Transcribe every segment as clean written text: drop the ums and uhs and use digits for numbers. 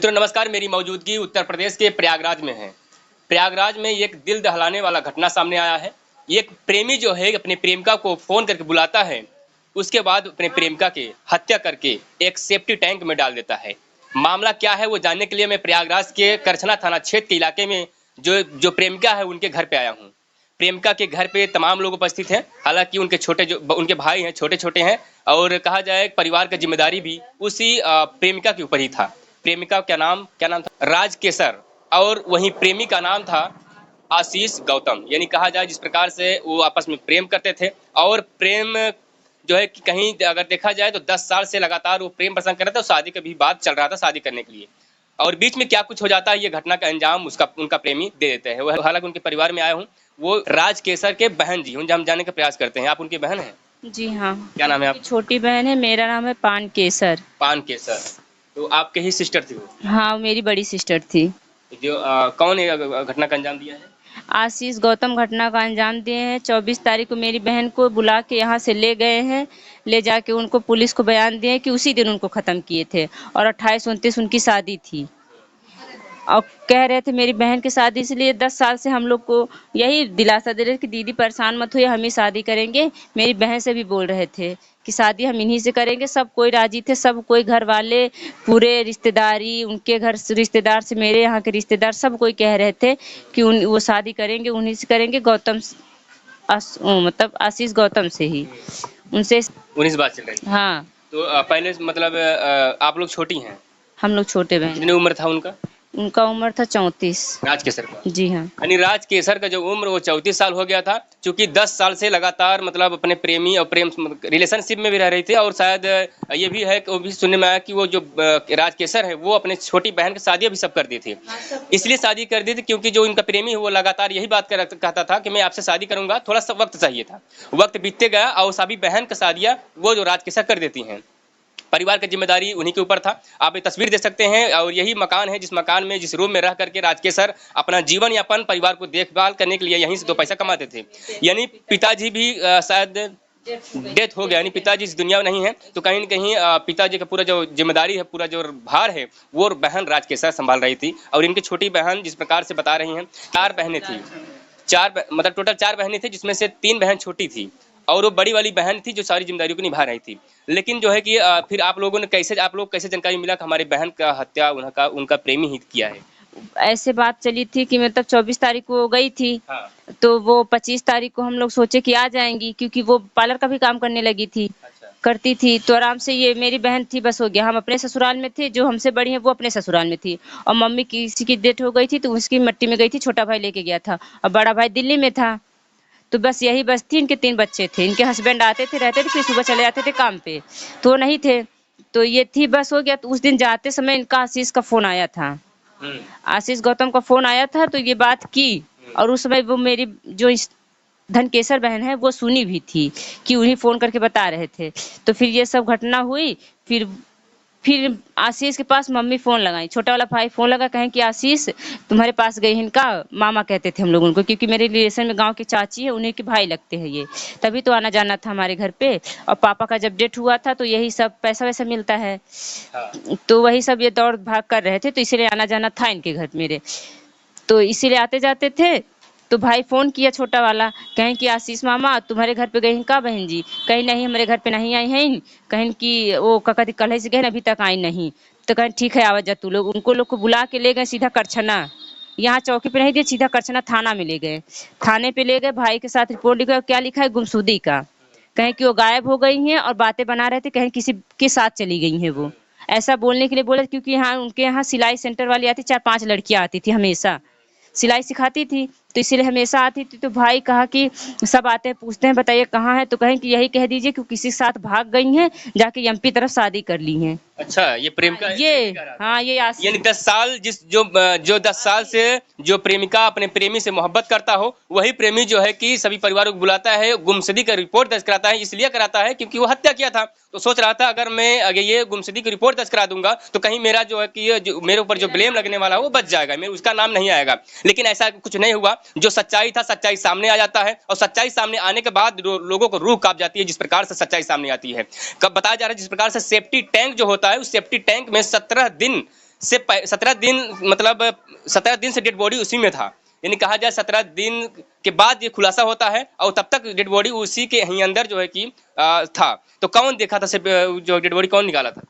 मित्रों नमस्कार। मेरी मौजूदगी उत्तर प्रदेश के प्रयागराज में है। प्रयागराज में एक दिल दहलाने वाला घटना सामने आया है। एक प्रेमी जो है अपने प्रेमिका को फोन करके बुलाता है, उसके बाद अपने प्रेमिका की हत्या करके एक सेफ्टी टैंक में डाल देता है। मामला क्या है वो जानने के लिए मैं प्रयागराज के करछना थाना क्षेत्र के इलाके में जो प्रेमिका है उनके घर पे आया हूँ। प्रेमिका के घर पे तमाम लोग उपस्थित हैं। हालांकि उनके भाई हैं, छोटे छोटे हैं, और कहा जाए परिवार का जिम्मेदारी भी उसी प्रेमिका के ऊपर ही था। प्रेमिका क्या नाम था? राज केसर। और वहीं प्रेमी का नाम था आशीष गौतम। यानी कहा जाए जिस प्रकार से वो आपस में प्रेम करते थे, और प्रेम जो है कि कहीं अगर देखा जाए तो 10 साल से लगातार वो प्रेम प्रसंग कर रहे थे, और शादी का भी बात चल रहा था शादी करने के लिए। और बीच में क्या कुछ हो जाता है, ये घटना का अंजाम उनका प्रेमी दे देते हैं। हालांकि उनके परिवार में आया हूँ, वो राज केसर के बहन जी हम जानने का प्रयास करते हैं। आप उनकी बहन हैं? जी हाँ। क्या नाम है आप? छोटी बहन है, मेरा नाम है पान केसर। पान केसर। तो आपके ही सिस्टर थी वो? हाँ, मेरी बड़ी सिस्टर थी। जो कौन है घटना का अंजाम दिया है? आशीष गौतम घटना का अंजाम दिए हैं। 24 तारीख को मेरी बहन को बुला के यहाँ से ले गए हैं। ले जाके उनको पुलिस को बयान दिए कि उसी दिन उनको ख़त्म किए थे, और 28-29 उनकी शादी थी। और कह रहे थे मेरी बहन की शादी, इसलिए 10 साल से हम लोग को यही दिलासा दे रहे थे कि दीदी परेशान मत होइए, हम ही शादी करेंगे। मेरी बहन से भी बोल रहे थे कि शादी हम इन्हीं से करेंगे। सब कोई राजी थे, सब कोई घर वाले, पूरे रिश्तेदारी, उनके घर से रिश्तेदार से मेरे यहाँ के रिश्तेदार, सब कोई कह रहे थे कि वो शादी करेंगे, उन्हीं से करेंगे, मतलब आशीष गौतम से ही, उनसे उन्हीं से बात चल रही थी। हाँ। तो पहले मतलब आप लोग छोटी हैं? हम लोग छोटे बहन। कितनी उम्र था उनका? उनका उम्र था 34। राज केसर का? जी हाँ। यानी राज केसर का जो उम्र वो 34 साल हो गया था, क्योंकि 10 साल से लगातार मतलब अपने प्रेमी और प्रेम रिलेशनशिप में भी रह रही थी। और शायद ये भी है कि वो भी सुनने में आया कि वो जो राज केसर है वो अपने छोटी बहन की शादी भी सब कर दी थी। इसलिए शादी कर दी थी क्योंकि जो इनका प्रेमी है वो लगातार यही बात कहता था कि मैं आपसे शादी करूंगा, थोड़ा सा वक्त चाहिए था। वक्त बीतते गया और सभी बहन का शादियाँ वो जो राज केसर कर देती हैं। परिवार की जिम्मेदारी उन्हीं के ऊपर था। आप ये तस्वीर देख सकते हैं, और यही मकान है जिस मकान में जिस रूम में रह करके राज केसर अपना जीवन यापन परिवार को देखभाल करने के लिए यहीं से 2 पैसा कमाते थे। यानी पिताजी भी शायद डेथ हो गया, यानी पिताजी इस दुनिया में नहीं है, तो कहीं न कहीं पिताजी का पूरा जो जिम्मेदारी है, पूरा जो भार है, वो बहन राज केसर संभाल रही थी। और इनकी छोटी बहन जिस प्रकार से बता रही हैं, 4 बहनें थी। मतलब टोटल 4 बहनें थी, जिसमें से 3 बहन छोटी थी, और वो बड़ी वाली बहन थी जो सारी जिम्मेदारियों को निभा रही थी। लेकिन जो है कि फिर आप लोग कैसे जानकारी मिला कि हमारी बहन का हत्या उनका प्रेमी ही किया है? ऐसे बात चली थी कि मतलब 24 तारीख को वो गई थी। हाँ। तो वो 25 तारीख को हम लोग सोचे कि आ जाएंगी, क्योंकि वो पार्लर का भी काम करने लगी थी। अच्छा। करती थी तो आराम से, ये मेरी बहन थी, बस हो गया। हम अपने ससुराल में थे, जो हमसे बड़ी है वो अपने ससुराल में थी, और मम्मी किसी की डेथ हो गई थी तो उसकी मिट्टी में गई थी, छोटा भाई लेके गया था, और बड़ा भाई दिल्ली में था। तो बस यही बस थी। इनके 3 बच्चे थे। इनके हस्बैंड आते थे, रहते थे, फिर सुबह चले जाते थे काम पे, तो वो नहीं थे। तो ये थी, बस हो गया। तो उस दिन जाते समय इनका आशीष का फोन आया था। आशीष गौतम का फोन आया था, तो ये बात की। और उस समय वो मेरी जो धनकेसर बहन है वो सुनी भी थी कि उन्हीं फोन करके बता रहे थे। तो फिर ये सब घटना हुई। फिर आशीष के पास मम्मी फोन लगाई, छोटा वाला भाई फोन लगा, कहें कि आशीष तुम्हारे पास गई। इनका मामा कहते थे हम लोग उनको, क्योंकि मेरे रिलेशन में गांव के चाची है, उन्हीं के भाई लगते हैं ये। तभी तो आना जाना था हमारे घर पे। और पापा का जब डेथ हुआ था तो यही सब पैसा वैसा मिलता है। हाँ। तो वही सब ये दौड़ भाग कर रहे थे, तो इसीलिए आना जाना था इनके घर मेरे। तो इसीलिए आते जाते थे। तो भाई फोन किया छोटा वाला, कहें कि आशीष मामा तुम्हारे घर पे गई का बहन जी? कहीं नहीं, हमारे घर पे नहीं आई हैं। कहें कि वो कल कल से गए, अभी तक आई नहीं। तो कहें ठीक है, आवाज जा तू लोग। उनको लोग को बुला के ले गए सीधा करछना। यहाँ चौकी पे नहीं दिए, सीधा करछना थाना में ले गए। थाने पे ले गए, भाई के साथ रिपोर्ट लिखा। क्या लिखा है? गुमशुदगी का। कहें कि वो गायब हो गई हैं और बातें बना रहे थे, कहें किसी के साथ चली गई हैं वो। ऐसा बोलने के लिए बोले, क्योंकि यहाँ उनके यहाँ सिलाई सेंटर वाली आती, 4-5 लड़कियां आती थी, हमेशा सिलाई सिखाती थी, तो इसीलिए हमेशा आती थी। तो भाई कहा कि सब आते हैं, पूछते हैं बताइए कहाँ है? तो कहें कि यही कह दीजिए कि किसी के साथ भाग गई हैं, जाके एमपी तरफ शादी कर ली हैं। अच्छा, ये प्रेम का ये हाँ, ये यानी 10 साल जो 10 साल से जो प्रेमिका अपने प्रेमी से मोहब्बत करता हो, वही प्रेमी जो है कि सभी परिवारों को बुलाता है, गुमशुदगी का रिपोर्ट दर्ज कराता है। इसलिए कराता है क्योंकि वो हत्या किया था। तो सोच रहा था अगर मैं ये गुमशुदगी की रिपोर्ट दर्ज करा दूंगा तो कहीं मेरा जो है कि मेरे ऊपर जो ब्लेम लगने वाला है वो बच जाएगा, मेरे उसका नाम नहीं आएगा। लेकिन ऐसा कुछ नहीं हुआ। जो सच्चाई था, सच्चाई सामने आ जाता है, और सच्चाई सामने आने के बाद लोगों को रूह कांप जाती है जिस प्रकार से सच्चाई सामने आती है। कब बताया जा रहा है, जिस प्रकार से सेफ्टी टैंक जो होता है, उस सेफ्टी टैंक में से 17 दिन मतलब 17 दिन से डेड बॉडी उसी में था, यानी कहा जाए 17 दिन के बाद ये खुलासा होता है और तब तक डेड बॉडी उसी के ही अंदर जो है कि था। तो कौन देखा था जो डेड बॉडी कौन निकाला था,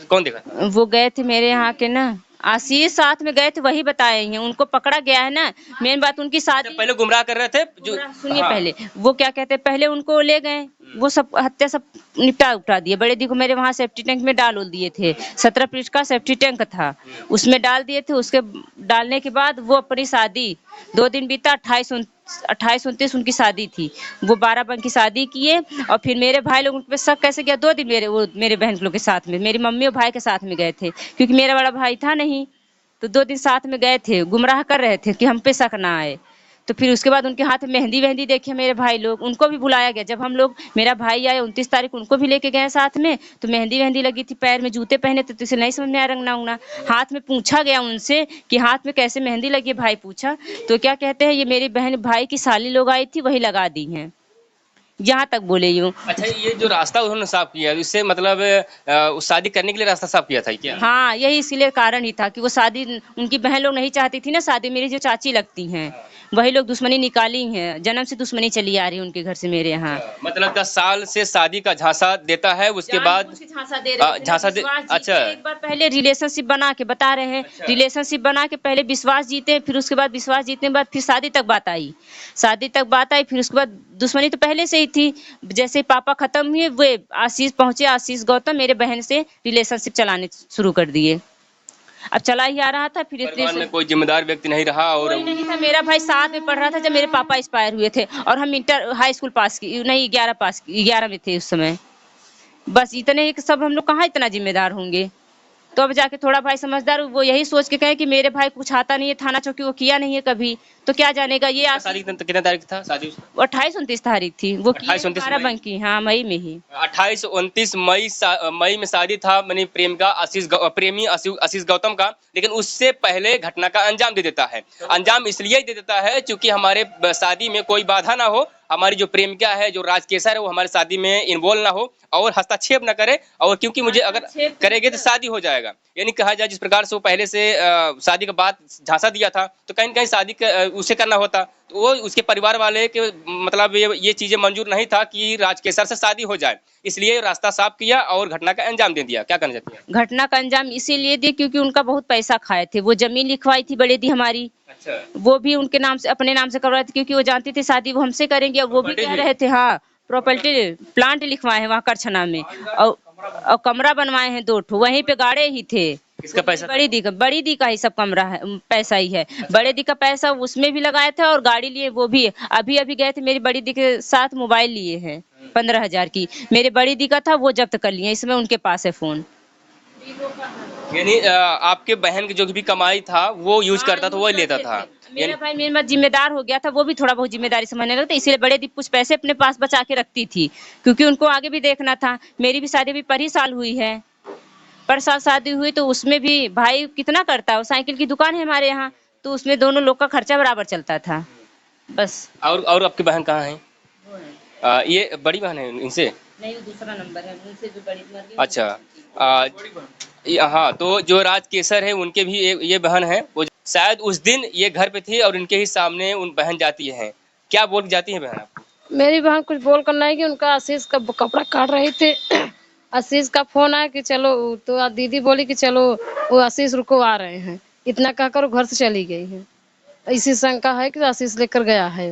कौन देखा था? वो गए थे मेरे यहाँ के ना आशीष साथ में गए थे, वही बताए हैं, उनको पकड़ा गया है ना। मेन बात उनकी शादी पहले गुमराह कर रहे थे जो, सुनिए हाँ। पहले वो क्या कहते हैं, पहले उनको ले गए, वो सब हत्या सब निपटा उपटा दिए। बड़े दी को मेरे वहाँ सेफ्टी टैंक में डाल उल दिए थे, 17 फीट का सेफ्टी टैंक था, उसमें डाल दिए थे। उसके डालने के बाद वो अपनी शादी 2 दिन बीता, 28-29 उनकी शादी थी। वो 12 बन की शादी किए और फिर मेरे भाई लोग उन पे शक कैसे किया। 2 दिन मेरे बहन लोग के साथ में, मेरी मम्मी और भाई के साथ में गए थे, क्योंकि मेरा बड़ा भाई था नहीं। तो 2 दिन साथ में गए थे, गुमराह कर रहे थे कि हम पे शक ना आए। तो फिर उसके बाद उनके हाथ में मेहंदी वेहंदी देखे मेरे भाई लोग, उनको भी बुलाया गया। जब हम लोग, मेरा भाई आया 29 तारीख, उनको भी लेके गए साथ में। तो मेहंदी वेहंदी लगी थी, पैर में जूते पहने थे, तो इसे नहीं समझ में आया रंगना उंगना। हाथ में पूछा गया उनसे कि हाथ में कैसे मेहंदी लगी है, भाई पूछा। तो क्या कहते हैं, ये मेरी बहन भाई की साली लोग आई थी, वही लगा दी हैं, यहाँ तक बोले यूँ। अच्छा, ये जो रास्ता उन्होंने साफ किया इससे मतलब उस शादी करने के लिए रास्ता साफ किया था क्या? हाँ, यही इसीलिए कारण ही था कि वो शादी उनकी बहन लोग नहीं चाहती थी ना शादी। मेरी जो चाची लगती हैं वही लोग दुश्मनी निकाली हैं, जन्म से दुश्मनी चली आ रही है उनके घर से मेरे यहाँ। मतलब 10 साल से शादी का झांसा देता है, उसके बाद झांसा दे रहे थे, झांसा दे, विश्वास जीते। अच्छा। एक बार पहले रिलेशनशिप बना के बता रहे हैं, रिलेशनशिप बना के पहले विश्वास जीते, फिर उसके बाद विश्वास जीतने के बाद फिर शादी तक बात आई, फिर उसके बाद दुश्मनी तो पहले से ही थी। जैसे पापा खत्म हुए, वे आशीष पहुंचे, आशीष गौतम मेरे बहन से रिलेशनशिप चलाने शुरू कर दिए। अब चला ही आ रहा था, फिर परिवार में कोई जिम्मेदार व्यक्ति नहीं रहा और कोई नहीं था। मेरा भाई 7 में पढ़ रहा था जब मेरे पापा एक्सपायर हुए थे, और हम इंटर हाई स्कूल पास की नहीं 11 में थे उस समय। बस इतने ही, सब हम लोग कहाँ इतना जिम्मेदार होंगे। तो अब जाके थोड़ा भाई समझदार, वो यही सोच के कहे कि मेरे भाई कुछ आता नहीं है, थाना चौकी वो किया नहीं है कभी, तो क्या जानेगा ये। शादी कितने तारीख था शादी? 28-29 तारीख थी वो, 28-29 12 बंक की, हाँ मई में ही। 28-29 मई में शादी था मनी प्रेमी आशीष गौतम का। लेकिन उससे पहले घटना का अंजाम दे देता है। अंजाम इसलिए दे देता है क्योंकि हमारे शादी में कोई बाधा ना हो, हमारी जो प्रेमिका है, जो राजकेसर है, वो हमारी शादी में इन्वॉल्व ना हो और हस्तक्षेप ना करे, और क्योंकि मुझे अगर करेंगे तो शादी हो जाएगा। यानी कहा जाए जिस प्रकार से वो पहले से शादी के बाद झांसा दिया था, तो कहीं न कहीं शादी उसे करना होता। तो वो उसके परिवार वाले के मतलब ये चीजें मंजूर नहीं था कि राजकेसर से शादी हो जाए, इसलिए रास्ता साफ किया और घटना का अंजाम दे दिया। क्या कहना चाहती हैं? घटना का अंजाम इसीलिए दिया क्योंकि उनका बहुत पैसा खाए थे। वो जमीन लिखवाई थी बड़े दी हमारी, अच्छा। वो भी उनके नाम से, अपने नाम से करवाए थे, क्योंकि वो जानती थी शादी वो हमसे करेंगे। और वो भी कह रहे थे, हाँ प्रॉपर्टी प्लांट लिखवाए हैं वहाँ करछना में, और कमरा बनवाए हैं 2 ठो, वहीं पे गाड़े ही थे। किसका पैसा? बड़ी दी का ही सब कमरा है, पैसा ही है। बड़े दी का पैसा उसमें भी लगाए थे और गाड़ी लिए वो भी। अभी गए थे मेरी बड़ी दी के साथ, मोबाइल लिए हैं 15,000 की, मेरे बड़ी दी का था, वो जब्त कर लिए। इसमें उनके पास है फोन। यानी आपके बहन की जो भी कमाई था वो यूज करता था, वो लेता था। मेरा भाई मेरे में जिम्मेदार हो गया था, वो भी थोड़ा बहुत जिम्मेदारी समझने लगता, इसीलिए बड़े दी कुछ पैसे अपने पास बचा के रखती थी, क्योंकि उनको आगे भी देखना था। मेरी भी शादी भी पर ही साल हुई है, पर साल शादी हुई, तो उसमें भी भाई कितना करता है। साइकिल की दुकान है हमारे यहाँ, तो उसमें दोनों लोग का खर्चा बराबर चलता था बस। और आपकी बहन कहाँ है? ये बड़ी बहन है इनसे? नहीं, दूसरा नंबर है उनसे, जो बड़ी मर गई। अच्छा, हाँ, तो जो राजकेसर है उनके भी ये बहन है, वो शायद उस दिन ये घर पे थी और इनके ही सामने उन बहन जाती है। क्या बोल जाती है बहन आपको? मेरी बहन कुछ बोल कर नहीं कि उनका आशीष का कपड़ा काट रहे थे। आशीष का फोन आया कि चलो, तो दीदी बोली कि चलो वो आशीष रुको आ रहे हैं, इतना कहकर वो घर से चली गई है। इसी शंका है कि आशीष लेकर गया है।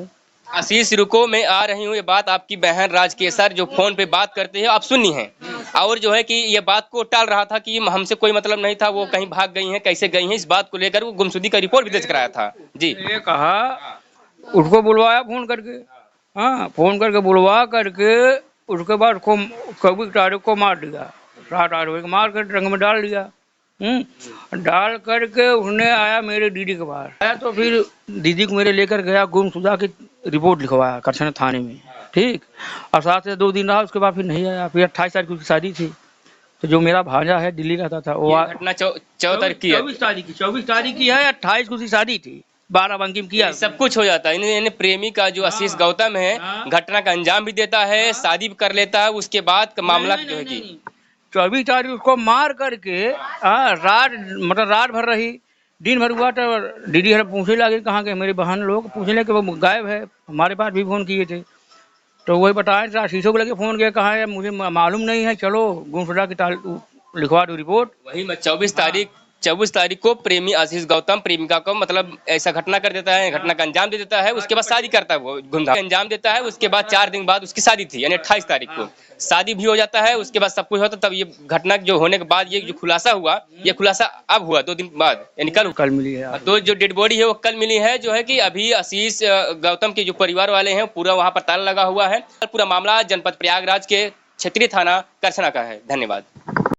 आशीष रुको मैं आ रही हूँ, ये बात आपकी बहन राजकेसर जो फोन पे बात करते हैं आप सुनी है, और जो है कि ये बात को टाल रहा था कि हमसे कोई मतलब नहीं था, वो कहीं भाग गई हैं, कैसे गई हैं, इस बात को लेकर वो गुमशुदगी का रिपोर्ट भी दर्ज कराया था। जी, ये कहा उसको बुलवाया फोन करके, हाँ फोन करके बुलवा करके, उसके बाद उसको 24 तारीख को मार दिया, रात 8 बजे मार कर ट्रंक में डाल दिया। डाल करके उसने आया मेरे दीदी के पास आया, तो फिर दीदी को मेरे लेकर गया, गुमशुदा की रिपोर्ट लिखवाया करछना थाने में, ठीक। और साथ से 2 दिन रहा, उसके बाद फिर नहीं आया। फिर 28 तारीख की शादी थी, तो जो मेरा भांजा है दिल्ली रहता था, वो घटना 24 तारीख की है, 24 तारीख की है, 28 को उसकी शादी थी, 12 बंकी में किया। सब कुछ हो जाता है। यानी प्रेमी का जो आशीष गौतम है घटना का अंजाम भी देता है, शादी भी कर लेता है, उसके बाद मामला जो है कि 24 तारीख उसको मार करके रात मतलब रात भर रही, दिन भर हुआ तो दीदी हर पूछने लगे कहाँ गए, मेरी बहन लोग पूछने लगे कि वो गायब है। हमारे पास भी फ़ोन किए थे तो वही बताया, शीशो को लगे फ़ोन किया, कहाँ है मुझे मालूम नहीं है, चलो गुमशुदा की लिखवा दो रिपोर्ट। वही मैं 24 तारीख को प्रेमी आशीष गौतम प्रेमिका को मतलब ऐसा घटना कर देता है, घटना का अंजाम दे देता है, उसके बाद शादी करता है, वो गुमधाम अंजाम देता है। उसके बाद 4 दिन बाद उसकी शादी थी, यानी 28 तारीख को शादी भी हो जाता है। उसके बाद सब कुछ होता, तब ये घटना जो होने के बाद ये जो खुलासा हुआ, ये खुलासा अब हुआ 2 दिन बाद, यानी कल मिली है। तो जो डेड बॉडी है वो कल मिली है, जो है कि अभी आशीष गौतम के जो परिवार वाले हैं पूरा वहां पर ताला लगा हुआ है। पूरा मामला जनपद प्रयागराज के क्षेत्रीय थाना करछना का है। धन्यवाद।